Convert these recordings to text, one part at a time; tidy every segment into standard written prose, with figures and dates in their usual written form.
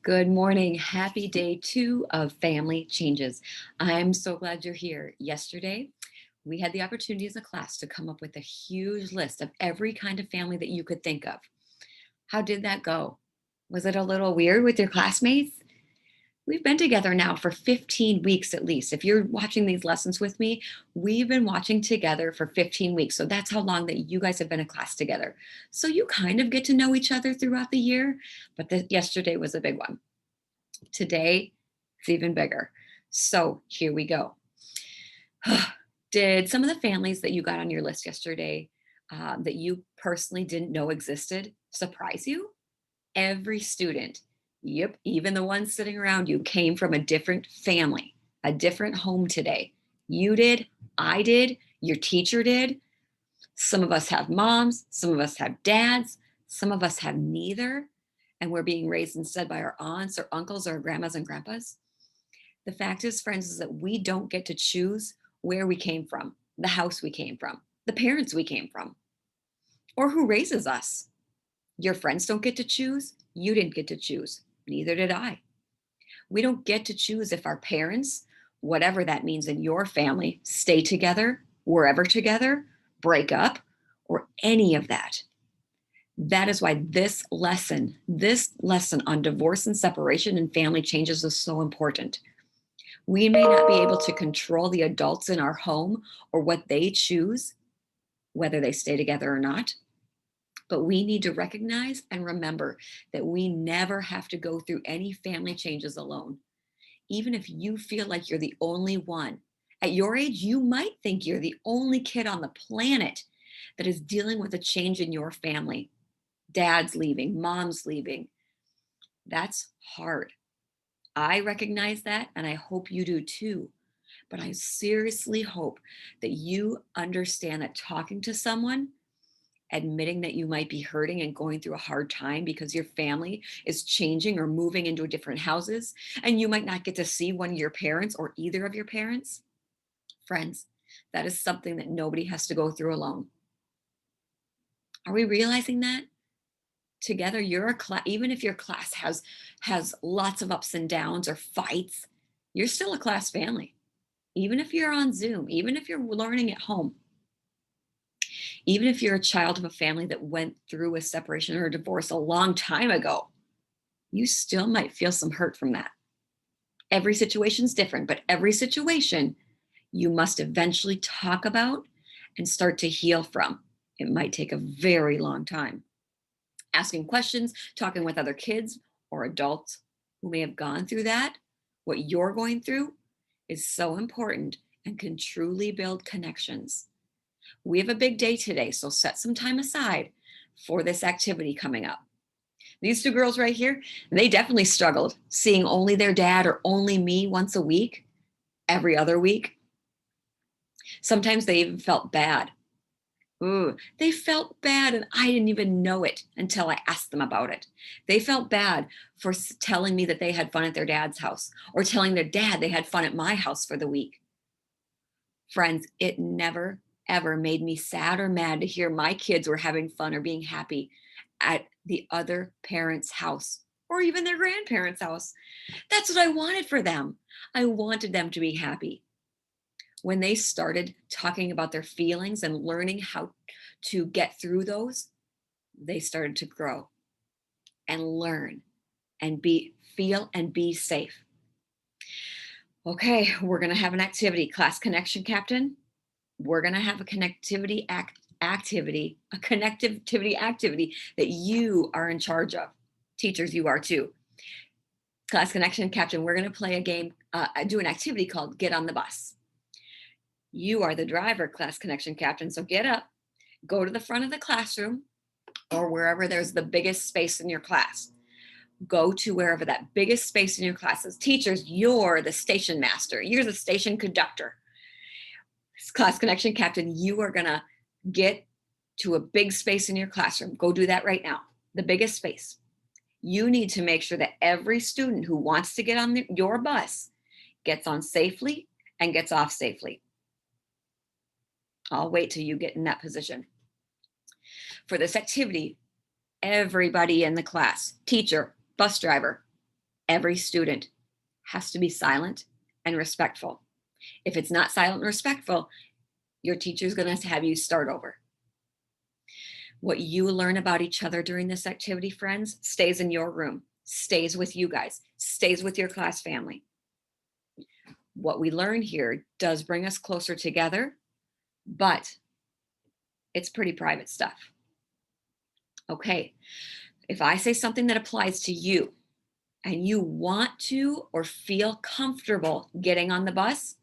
Good morning. Happy day 2 of Family Changes. I'm so glad you're here. Yesterday, we had the opportunity as a class to come up with a huge list of every kind of family that you could think of. How did that go? Was it a little weird with your classmates? We've been together now for 15 weeks at least. If you're watching these lessons with me, we've been watching together for 15 weeks. So that's how long that you guys have been in class together. So you kind of get to know each other throughout the year, but yesterday was a big one. Today, it's even bigger. So here we go. Did some of the families that you got on your list yesterday that you personally didn't know existed surprise you? Every student, yep, even the ones sitting around you, came from a different family, a different home today. You did, I did, your teacher did. Some of us have moms, some of us have dads, some of us have neither. And we're being raised instead by our aunts or uncles or grandmas and grandpas. The fact is, friends, is that we don't get to choose where we came from, the house we came from, the parents we came from, or who raises us. Your friends don't get to choose. You didn't get to choose. Neither did I. We don't get to choose if our parents, whatever that means in your family, stay together, wherever together, break up, or any of that. That is why this lesson on divorce and separation and family changes is so important. We may not be able to control the adults in our home or what they choose, whether they stay together or not, but we need to recognize and remember that we never have to go through any family changes alone. Even if you feel like you're the only one, at your age, you might think you're the only kid on the planet that is dealing with a change in your family. Dad's leaving, mom's leaving. That's hard. I recognize that, and I hope you do too. But I seriously hope that you understand that talking to someone, admitting that you might be hurting and going through a hard time because your family is changing or moving into different houses, and you might not get to see one of your parents or either of your parents, friends, that is something that nobody has to go through alone. Are we realizing that? Together, you're a class. Even if your class has lots of ups and downs or fights, you're still a class family. Even if you're on Zoom, even if you're learning at home, even if you're a child of a family that went through a separation or a divorce a long time ago, you still might feel some hurt from that. Every situation is different, but every situation you must eventually talk about and start to heal from. It might take a very long time. Asking questions, talking with other kids or adults who may have gone through that, what you're going through, is so important and can truly build connections. We have a big day today, so set some time aside for this activity coming up. These two girls right here, they definitely struggled seeing only their dad or only me once a week, every other week. Sometimes they even felt bad. Ooh, they felt bad, and I didn't even know it until I asked them about it. They felt bad for telling me that they had fun at their dad's house or telling their dad they had fun at my house for the week. Friends, it never, ever made me sad or mad to hear my kids were having fun or being happy at the other parent's house or even their grandparents' house. That's what I wanted for them. I wanted them to be happy. When they started talking about their feelings and learning how to get through those, they started to grow and learn and feel and be safe. Okay, we're going to have an activity. Class connection captain, we're going to have a connectivity activity that you are in charge of. Teachers, you are too. Class connection captain, we're going to play a game, do an activity called Get on the Bus. You are the driver, class connection captain. So get up, go to the front of the classroom or wherever there's the biggest space in your class. Go to wherever that biggest space in your class is. Teachers, you're the station master. You're the station conductor. Class connection captain, you are going to get to a big space in your classroom. Go do that right now. The biggest space. You need to make sure that every student who wants to get on your bus gets on safely and gets off safely. I'll wait till you get in that position. For this activity, everybody in the class, teacher, bus driver, Every student has to be silent and respectful. If it's not silent and respectful, your teacher's going to have you start over. What you learn about each other during this activity, friends, stays in your room, stays with you guys, stays with your class family. What we learn here does bring us closer together, but it's pretty private stuff. Okay, if I say something that applies to you and you want to or feel comfortable getting on the bus,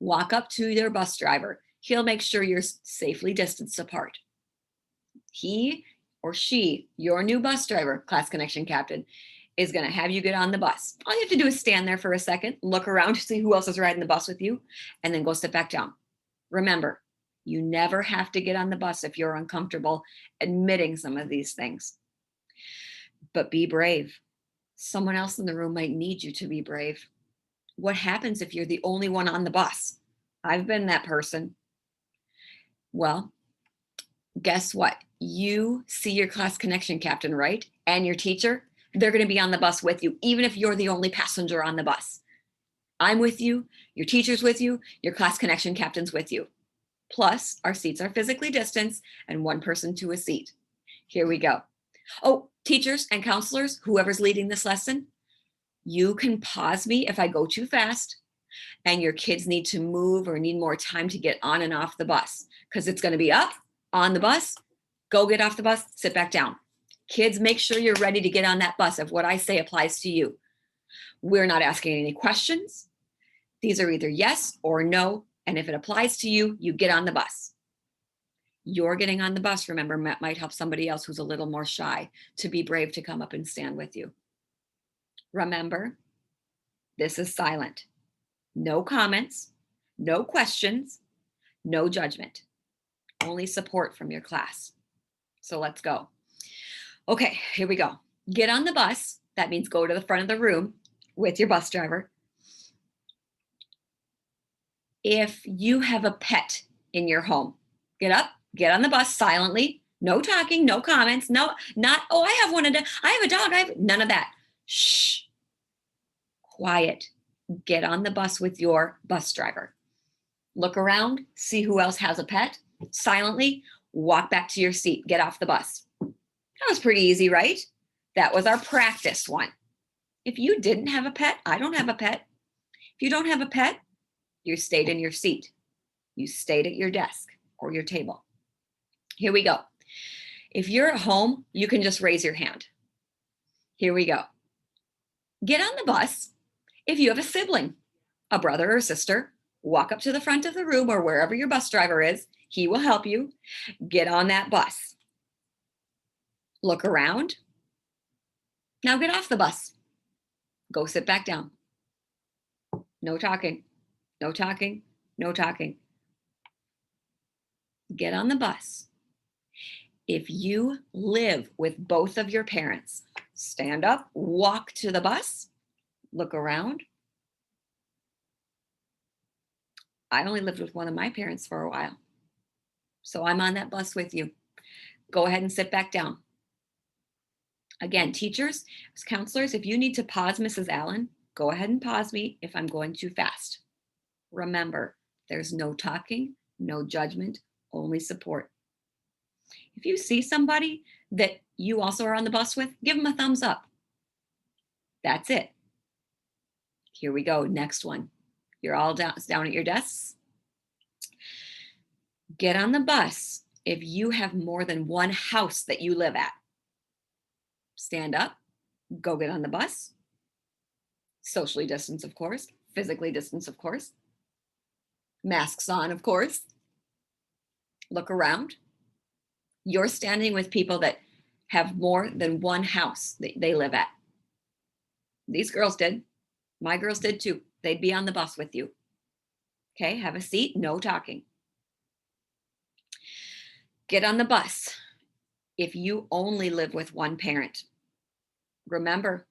walk up to your bus driver. He'll make sure you're safely distanced apart. He or she, your new bus driver, class connection captain, is going to have you get on the bus. All you have to do is stand there for a second, look around to see who else is riding the bus with you, and then go sit back down. Remember, you never have to get on the bus if you're uncomfortable admitting some of these things. But be brave. Someone else in the room might need you to be brave. What happens if you're the only one on the bus? I've been that person. Well, guess what? You see your class connection captain, right? And your teacher, they're going to be on the bus with you, even if you're the only passenger on the bus. I'm with you, your teacher's with you, your class connection captain's with you. Plus, our seats are physically distanced and one person to a seat. Here we go. Oh, teachers and counselors, whoever's leading this lesson, you can pause me if I go too fast and your kids need to move or need more time to get on and off the bus, because it's going to be up on the bus. Go get off the bus, sit back down. Kids, make sure you're ready to get on that bus if what I say applies to you. We're not asking any questions. These are either yes or no. And if it applies to you, you get on the bus. You're getting on the bus, remember, might help somebody else who's a little more shy to be brave to come up and stand with you. Remember, this is silent. No comments, no questions, no judgment. Only support from your class. So let's go. Okay, here we go. Get on the bus. That means go to the front of the room with your bus driver. If you have a pet in your home, get up, get on the bus silently. No talking, no comments, not, oh, I have a dog, none of that. Shh, quiet. Get on the bus with your bus driver. Look around, see who else has a pet. Silently walk back to your seat, get off the bus. That was pretty easy, right? That was our practice one. If you didn't have a pet, I don't have a pet. If you don't have a pet, you stayed in your seat. You stayed at your desk or your table. Here we go. If you're at home, you can just raise your hand. Here we go. Get on the bus. If you have a sibling, a brother or sister, walk up to the front of the room or wherever your bus driver is. He will help you. Get on that bus. Look around. Now get off the bus. Go sit back down. No talking, no talking, no talking. Get on the bus. If you live with both of your parents, stand up, walk to the bus, look around. I only lived with one of my parents for a while, so I'm on that bus with you. Go ahead and sit back down. Again, teachers, counselors, if you need to pause Mrs. Allen, go ahead and pause me if I'm going too fast. Remember, there's no talking, no judgment, only support. If you see somebody that you also are on the bus with, give them a thumbs up. That's it. Here we go, next one. You're all down at your desks. Get on the bus if you have more than one house that you live at. Stand up, go get on the bus. Socially distance, of course. Physically distance, of course. Masks on, of course. Look around. You're standing with people that have more than one house that they live at. These girls did. My girls did too. They'd be on the bus with you. Okay, have a seat, no talking. Get on the bus if you only live with one parent. Remember,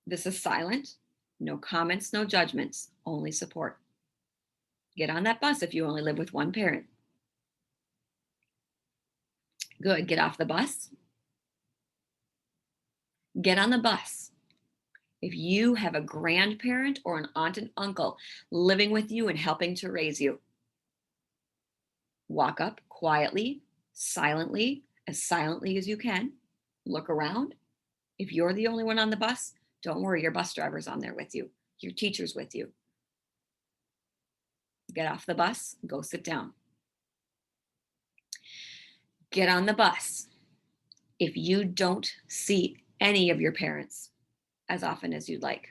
this is silent. No comments, no judgments, only support. Get on that bus if you only live with one parent. Good, get off the bus. Get on the bus If you have a grandparent or an aunt and uncle living with you and helping to raise you, walk up quietly, as silently as you can. Look around. If you're the only one on the bus, don't worry, your bus driver's on there with you, your teacher's with you. Get off the bus, go sit down. Get on the bus. If you don't see any of your parents as often as you'd like,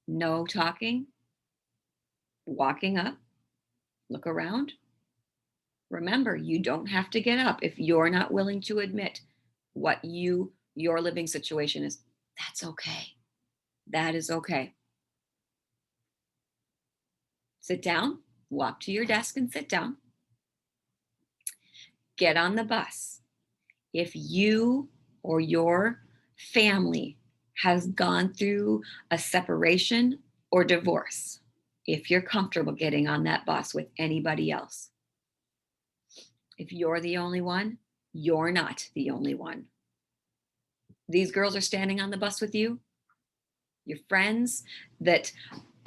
no talking, walking up, look around. Remember, you don't have to get up if you're not willing to admit what your living situation is. That's okay. That is okay. Sit down, walk to your desk and sit down. Get on the bus. If you or your family has gone through a separation or divorce, if you're comfortable getting on that bus with anybody else, if you're the only one, you're not the only one. These girls are standing on the bus with you. Your friends that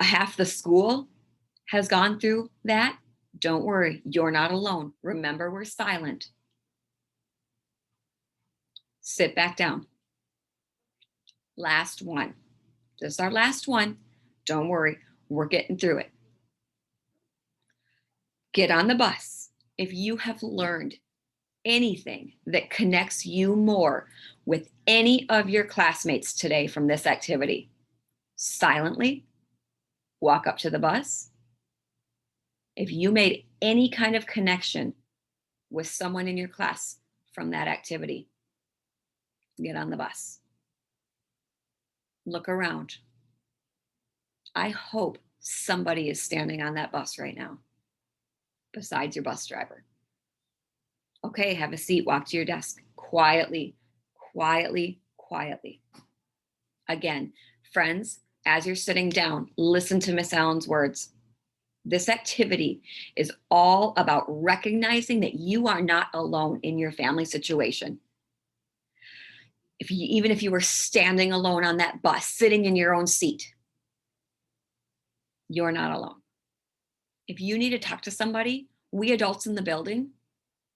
half the school has gone through that. Don't worry, you're not alone. Remember, we're silent. Sit back down. Last one. Just our last one. Don't worry, we're getting through it. Get on the bus. If you have learned anything that connects you more with any of your classmates today from this activity, silently walk up to the bus. If you made any kind of connection with someone in your class from that activity, get on the bus. Look around. I hope somebody is standing on that bus right now, besides your bus driver. Okay, have a seat, walk to your desk quietly, quietly, quietly. Again, friends, as you're sitting down, listen to Miss Allen's words. This activity is all about recognizing that you are not alone in your family situation. Even if you were standing alone on that bus, sitting in your own seat, you're not alone. If you need to talk to somebody, we adults in the building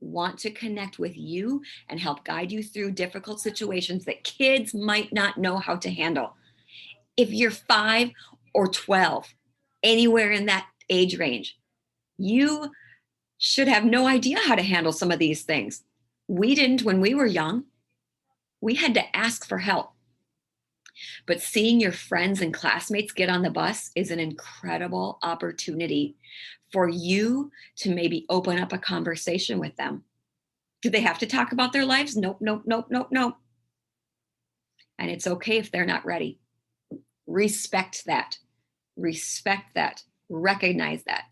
want to connect with you and help guide you through difficult situations that kids might not know how to handle. If you're 5 or 12, anywhere in that age range, you should have no idea how to handle some of these things. We didn't when we were young. We had to ask for help. But seeing your friends and classmates get on the bus is an incredible opportunity for you to maybe open up a conversation with them. Do they have to talk about their lives? Nope, nope, nope, nope, nope. And it's okay if they're not ready. Respect that. Respect that. Recognize that.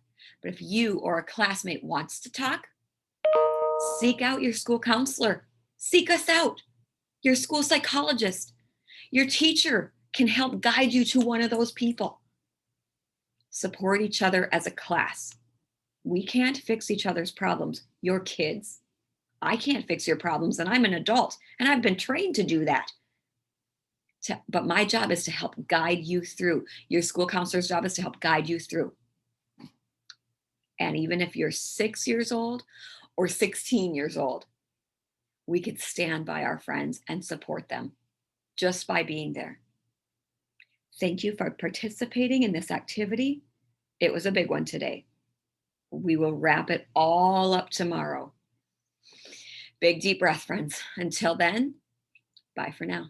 But if you or a classmate wants to talk, seek out your school counselor. Seek us out. Your school psychologist. Your teacher can help guide you to one of those people. Support each other as a class. We can't fix each other's problems. You're kids. I can't fix your problems, and I'm an adult, and I've been trained to do that. But my job is to help guide you through. Your school counselor's job is to help guide you through. And even if you're 6 years old or 16 years old, we could stand by our friends and support them just by being there. Thank you for participating in this activity. It was a big one today. We will wrap it all up tomorrow. Big deep breath, friends. Until then, bye for now.